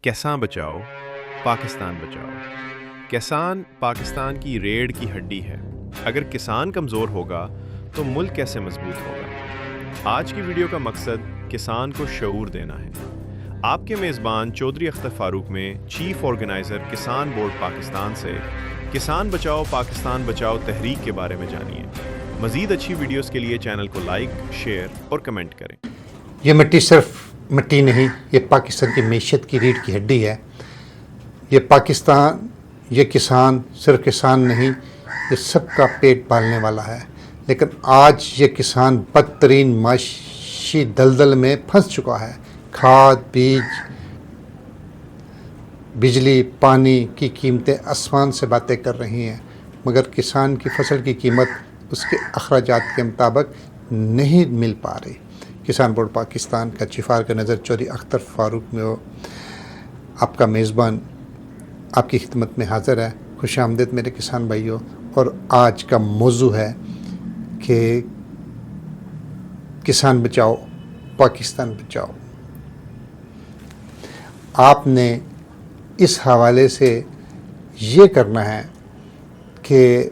کسان بچاؤ پاکستان بچاؤ۔ کسان پاکستان کی ریڑھ کی ہڈی ہے۔ اگر کسان کمزور ہوگا تو ملک کیسے مضبوط ہوگا؟ آج کی ویڈیو کا مقصد کسان کو شعور دینا ہے۔ آپ کے میزبان چودھری اختر فاروق میں چیف آرگنائزر کسان بورڈ پاکستان سے کسان بچاؤ پاکستان بچاؤ تحریک کے بارے میں جانیے۔ مزید اچھی ویڈیوز کے لیے چینل کو لائک، شیئر اور کمنٹ کریں۔ یہ مٹی صرف مٹی نہیں، یہ پاکستان کی معیشت کی ریڑھ کی ہڈی ہے۔ یہ کسان صرف کسان نہیں، یہ سب کا پیٹ پالنے والا ہے۔ لیکن آج یہ کسان بدترین معاشی دلدل میں پھنس چکا ہے۔ کھاد، بیج، بجلی، پانی کی قیمتیں آسمان سے باتیں کر رہی ہیں، مگر کسان کی فصل کی قیمت اس کے اخراجات کے مطابق نہیں مل پا رہی۔ کسان بورڈ پاکستان کا چیف آرگنائزر چودھری اختر فاروق میں آپ کا میزبان آپ کی خدمت میں حاضر ہے۔ خوش آمدید میرے کسان بھائیوں۔ اور آج کا موضوع ہے کہ کسان بچاؤ پاکستان بچاؤ۔ آپ نے اس حوالے سے یہ کرنا ہے کہ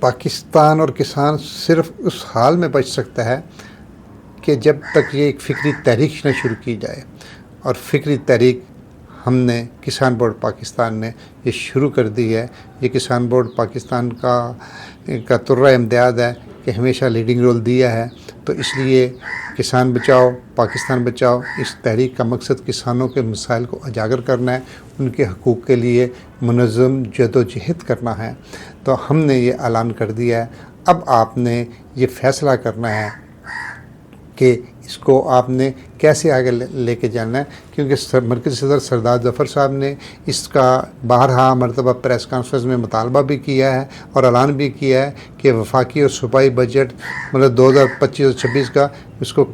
پاکستان اور کسان صرف اس حال میں بچ سکتا ہے کہ جب تک یہ ایک فکری تحریک نہ شروع کی جائے۔ اور فکری تحریک ہم نے کسان بورڈ پاکستان نے یہ شروع کر دی ہے۔ یہ کسان بورڈ پاکستان کا ترہ امتیاز ہے کہ ہمیشہ لیڈنگ رول دیا ہے۔ تو اس لیے کسان بچاؤ پاکستان بچاؤ اس تحریک کا مقصد کسانوں کے مسائل کو اجاگر کرنا ہے، ان کے حقوق کے لیے منظم جدوجہد کرنا ہے۔ تو ہم نے یہ اعلان کر دیا ہے۔ اب آپ نے یہ فیصلہ کرنا ہے کہ اس کو آپ نے کیسے آگے لے کے جانا ہے، کیونکہ مرکزی صدر سردار ظفر صاحب نے اس کا بارہا مرتبہ پریس کانفرنس میں مطالبہ بھی کیا ہے اور اعلان بھی کیا ہے کہ وفاقی اور صوبائی بجٹ 2025 اور 26 کا اس کو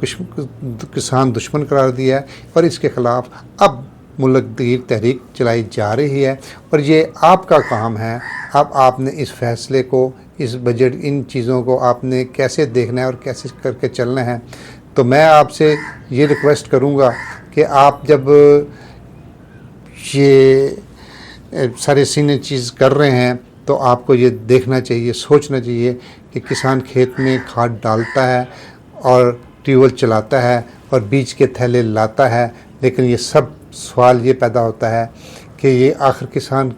کسان دشمن قرار دیا ہے، اور اس کے خلاف اب ملک گیر تحریک چلائی جا رہی ہے۔ اور یہ آپ کا کام ہے۔ اب آپ نے اس فیصلے کو، اس بجٹ، ان چیزوں کو آپ نے کیسے دیکھنا ہے اور کیسے کر کے چلنا ہے۔ تو میں آپ سے یہ ریکویسٹ کروں گا کہ آپ جب یہ سارے سینے چیز کر رہے ہیں تو آپ کو یہ دیکھنا چاہیے، سوچنا چاہیے کہ کسان کھیت میں کھاد ڈالتا ہے اور ٹیوب ویل چلاتا ہے اور بیج کے تھیلے لاتا ہے، لیکن یہ سب سوال یہ پیدا ہوتا ہے کہ یہ آخر کسان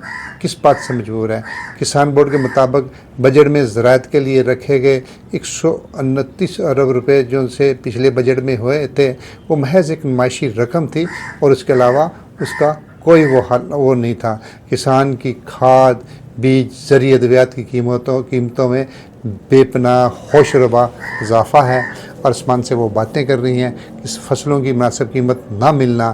کس بات سے مجبور ہے۔ کسان بورڈ کے مطابق بجٹ میں زراعت کے لیے رکھے گئے 129 ارب روپے جو سے پچھلے بجٹ میں ہوئے تھے، وہ محض ایک معاشی رقم تھی، اور اس کے علاوہ اس کا کوئی وہ نہیں تھا۔ کسان کی کھاد، بیج، زرعی ادویات کی قیمتوں میں بے پناہ ہوش ربا اضافہ ہے، اور آسمان سے وہ باتیں کر رہی ہیں کہ فصلوں کی مناسب قیمت نہ ملنا،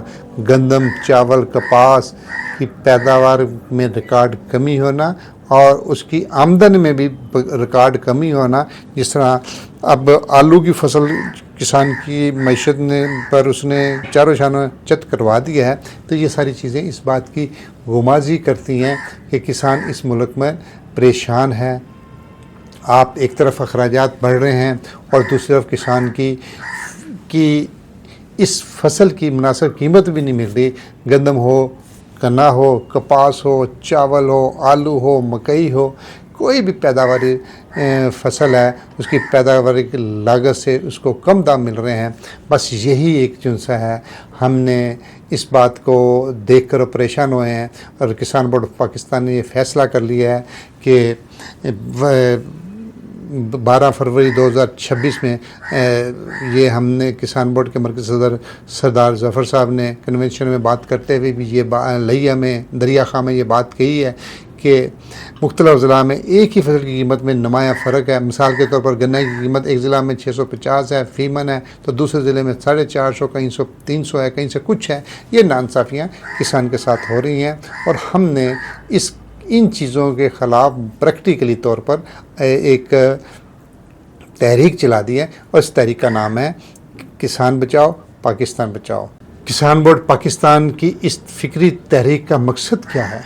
گندم، چاول، کپاس کی پیداوار میں ریکارڈ کمی ہونا، اور اس کی آمدن میں بھی ریکارڈ کمی ہونا۔ جس طرح اب آلو کی فصل کسان کی معیشت پر اس نے چاروں شانوں چت کروا دیا ہے۔ تو یہ ساری چیزیں اس بات کی غمازی کرتی ہیں کہ کسان اس ملک میں پریشان ہے۔ آپ ایک طرف اخراجات بڑھ رہے ہیں اور دوسری طرف کسان کی اس فصل کی مناسب قیمت بھی نہیں مل رہی۔ گندم ہو، گنا ہو، کپاس ہو، چاول ہو، آلو ہو، مکئی ہو، کوئی بھی پیداواری فصل ہے، اس کی پیداواری کی لاگت سے اس کو کم دام مل رہے ہیں۔ بس یہی ایک جنسا ہے۔ ہم نے اس بات کو دیکھ کر پریشان ہوئے ہیں، اور کسان بورڈ پاکستان نے یہ فیصلہ کر لیا ہے کہ 12 فروری 2026 میں یہ ہم نے کسان بورڈ کے مرکزی صدر سردار ظفر صاحب نے کنونشن میں بات کرتے ہوئے بھی یہ لیا میں دریا خواہ میں یہ بات کہی ہے کہ مختلف ضلع میں ایک ہی فصل کی قیمت میں نمایاں فرق ہے۔ مثال کے طور پر گنے کی قیمت ایک ضلع میں 650 ہے فی من ہے، تو دوسرے ضلع میں 450، کہیں 300 ہے، کہیں سے کچھ ہے۔ یہ ناانصافیاں کسان کے ساتھ ہو رہی ہیں، اور ہم نے ان چیزوں کے خلاف پریکٹیکلی طور پر ایک تحریک چلا دی ہے، اور اس تحریک کا نام ہے کسان بچاؤ پاکستان بچاؤ۔ کسان بورڈ پاکستان کی اس فکری تحریک کا مقصد کیا ہے؟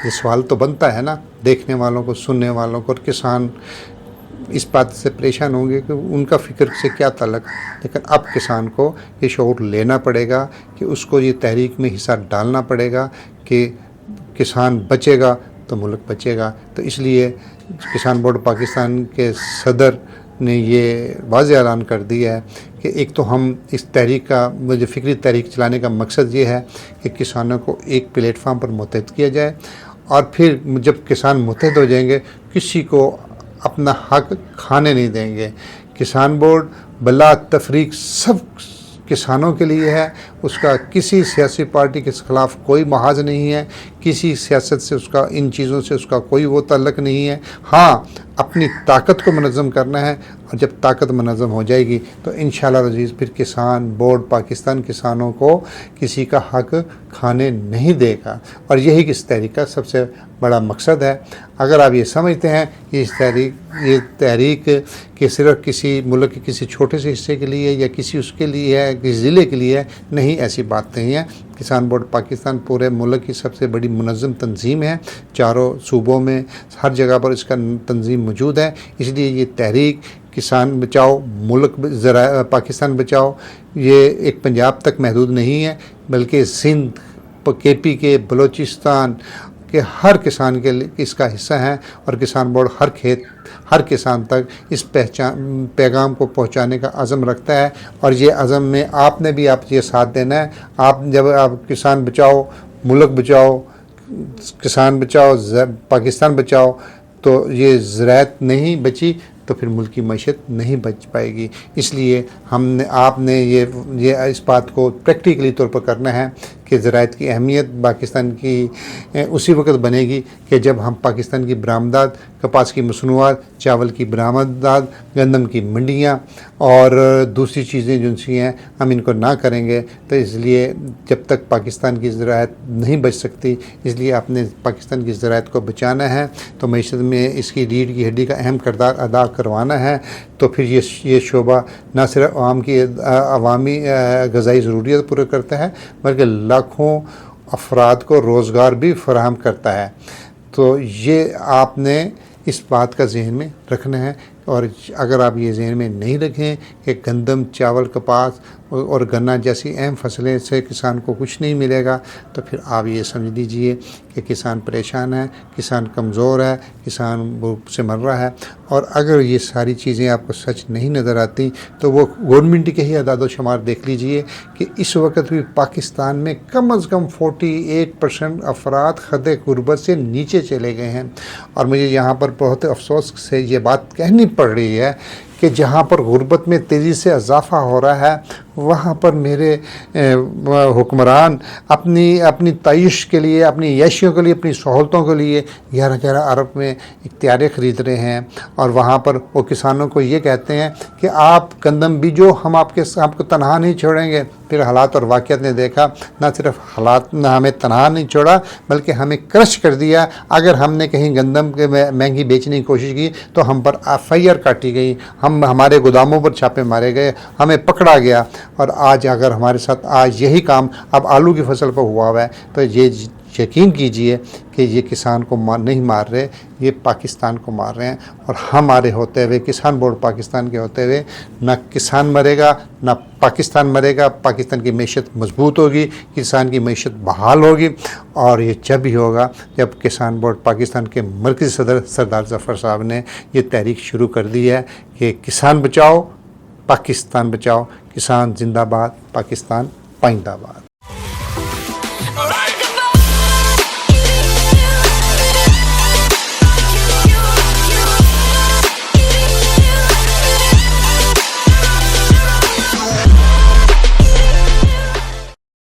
یہ سوال تو بنتا ہے نا دیکھنے والوں کو، سننے والوں کو، اور کسان اس بات سے پریشان ہوں گے کہ ان کا فکر سے کیا تعلق، لیکن اب کسان کو یہ شعور لینا پڑے گا کہ اس کو یہ تحریک میں حصہ ڈالنا پڑے گا کہ کسان بچے گا تو ملک بچے گا۔ تو اس لیے کسان بورڈ پاکستان کے صدر نے یہ واضح اعلان کر دیا ہے کہ ایک تو ہم اس تحریک کا جو فکری تحریک چلانے کا مقصد یہ ہے کہ کسانوں کو ایک پلیٹ فارم پر متحد کیا جائے، اور پھر جب کسان متحد ہو جائیں گے کسی کو اپنا حق کھانے نہیں دیں گے۔ کسان بورڈ بلا تفریق سب کسانوں کے لیے ہے، اس کا کسی سیاسی پارٹی کے خلاف کوئی محاذ نہیں ہے، کسی سیاست سے اس کا، ان چیزوں سے اس کا کوئی وہ تعلق نہیں ہے۔ ہاں اپنی طاقت کو منظم کرنا ہے، اور جب طاقت منظم ہو جائے گی تو انشاءاللہ عزیز پھر کسان بورڈ پاکستان کسانوں کو کسی کا حق کھانے نہیں دے گا، اور یہی اس تحریک کا سب سے بڑا مقصد ہے۔ اگر آپ یہ سمجھتے ہیں کہ یہ تحریک کہ صرف کسی ملک کے کسی چھوٹے سے حصے کے لیے یا کسی اس کے لیے ہے، کسی ضلع کے لیے ہے، نہیں، ایسی بات نہیں ہے۔ کسان بورڈ پاکستان پورے ملک کی سب سے بڑی منظم تنظیم ہے، چاروں صوبوں میں ہر جگہ پر اس کا تنظیم موجود ہے۔ اس لیے یہ تحریک کسان بچاؤ ملک پاکستان بچاؤ یہ ایک پنجاب تک محدود نہیں ہے، بلکہ سندھ، کے پی کے، بلوچستان کہ ہر کسان کے لیے اس کا حصہ ہے، اور کسان بورڈ ہر کسان تک اس پیغام کو پہنچانے کا عزم رکھتا ہے، اور یہ عزم میں آپ نے بھی یہ ساتھ دینا ہے۔ جب آپ کسان بچاؤ ملک بچاؤ، کسان بچاؤ پاکستان بچاؤ، تو یہ زراعت نہیں بچی تو پھر ملک کی معیشت نہیں بچ پائے گی۔ اس لیے آپ نے یہ اس بات کو پریکٹیکلی طور پر کرنا ہے کہ زراعت کی اہمیت پاکستان کی اسی وقت بنے گی کہ جب ہم پاکستان کی برآمدات، کپاس کی مصنوعات، چاول کی برآمدات، گندم کی منڈیاں اور دوسری چیزیں جو سی ہیں ہم ان کو نہ کریں گے، تو اس لیے جب تک پاکستان کی زراعت نہیں بچ سکتی، اس لیے آپ نے پاکستان کی زراعت کو بچانا ہے، تو معیشت میں اس کی ریڑھ کی ہڈی کا اہم کردار ادا کروانا ہے۔ تو پھر یہ شعبہ نہ صرف عوامی غذائی ضروریات پورے کرتا ہے، بلکہ لاکھوں افراد کو روزگار بھی فراہم کرتا ہے۔ تو یہ آپ نے اس بات کا ذہن میں رکھنا ہے، اور اگر آپ یہ ذہن میں نہیں رکھیں کہ گندم، چاول، کپاس اور گنا جیسی اہم فصلیں سے کسان کو کچھ نہیں ملے گا، تو پھر آپ یہ سمجھ لیجئے کہ کسان پریشان ہے، کسان کمزور ہے، کسان بھوک سے مر رہا ہے۔ اور اگر یہ ساری چیزیں آپ کو سچ نہیں نظر آتی تو وہ گورنمنٹ کے ہی اعداد و شمار دیکھ لیجئے کہ اس وقت بھی پاکستان میں کم از کم 48% افراد خط غربت سے نیچے چلے گئے ہیں۔ اور مجھے یہاں پر بہت افسوس سے یہ بات کہنی پڑ رہی ہے کہ جہاں پر غربت میں تیزی سے اضافہ ہو رہا ہے، وہاں پر میرے حکمران اپنی تعیش کے لیے، اپنی عیاشیوں کے لیے، اپنی سہولتوں کے لیے 11 ارب میں اختیاریں خرید رہے ہیں، اور وہاں پر وہ کسانوں کو یہ کہتے ہیں کہ آپ گندم بیجو، ہم آپ کو تنہا نہیں چھوڑیں گے۔ پھر حالات اور واقعات نے دیکھا، نہ صرف حالات نہ ہمیں تنہا نہیں چھوڑا بلکہ ہمیں کرش کر دیا۔ اگر ہم نے کہیں گندم کے مہنگی بیچنے کی کوشش کی تو ہم پر FIR کاٹی گئی، ہمارے گوداموں پر چھاپے مارے گئے، ہمیں پکڑا گیا۔ اور آج اگر ہمارے ساتھ آج یہی کام اب آلو کی فصل پر ہوا ہے تو یہ یقین کیجئے کہ یہ کسان کو نہیں مار رہے، یہ پاکستان کو مار رہے ہیں۔ اور ہمارے ہوتے ہوئے، کسان بورڈ پاکستان کے ہوتے ہوئے، نہ کسان مرے گا نہ پاکستان مرے گا۔ پاکستان کی معیشت مضبوط ہوگی، کسان کی معیشت بحال ہوگی، اور یہ جب ہی ہوگا جب کسان بورڈ پاکستان کے مرکزی صدر سردار ظفر صاحب نے یہ تحریک شروع کر دی ہے کہ کسان بچاؤ پاکستان بچاؤ، کسان زندہ باد، پاکستان پائندہ باد۔